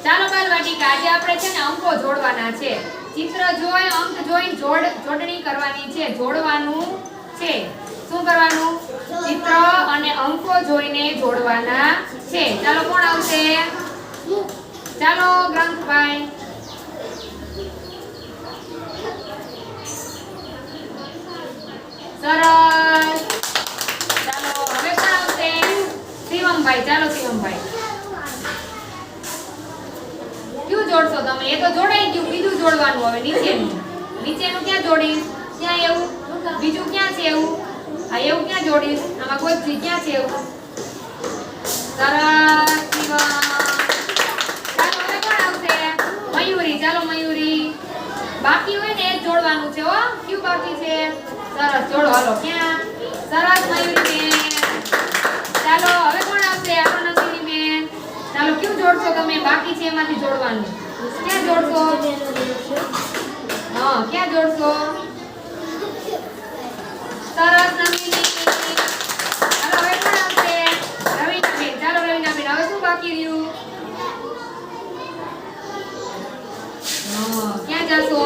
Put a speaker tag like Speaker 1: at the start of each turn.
Speaker 1: ચાલો બાલવાટિકા, આજે આપણે છે ને અંકો જોડવાના છે. ચિત્ર જોઈ અંક જોઈ જોડણી કરવાની છે, જોડવાનું છે. શું કરવાનું? ચિત્ર અને અંકો જોઈને જોડવાના છે. ચાલો કોણ આવશે? ચાલો ગ્રંથભાઈ. સરસ. ચાલો હવે કોણ આવશે? શિવમભાઈ. ચાલો શિવમભાઈ. ક્યું જોડશો તમે? એ તો જોડાઈ ગયું, બીજું જોડવાનું હવે નીચેનું. નીચેનું ક્યાં જોડીશ? ક્યાં એવું? બીજું ક્યાં છે એવું? આ એવું ક્યાં જોડીશ? આમાં કોઈ ચીજ ક્યાં છે એવું? સરસ શિવમ. ચાલો હવે કોણ આવશે? મયુરી. ચાલો મયુરી. બાકી હોય ને એ જ જોડવાનું છે હો. ક્યું બાકી છે? સરસ જોડો હાલો. ક્યાં? સરસ મયુરી બેન. ચાલો હવે કોણ આવશે? આપણો નંદિની બેન. ચાલો ક્યું જોડશો તમે? બાકી છે એમાંથી જોડવાનું. ક્યાં જોડશો? હા ક્યાં જોડશો? સરસ નંદિની. ચાલો હવે કોણ આવશે? રવીના બેન. ચાલો રવીના બેન. હવે શું બાકી રહ્યું? હા ક્યાં જશો?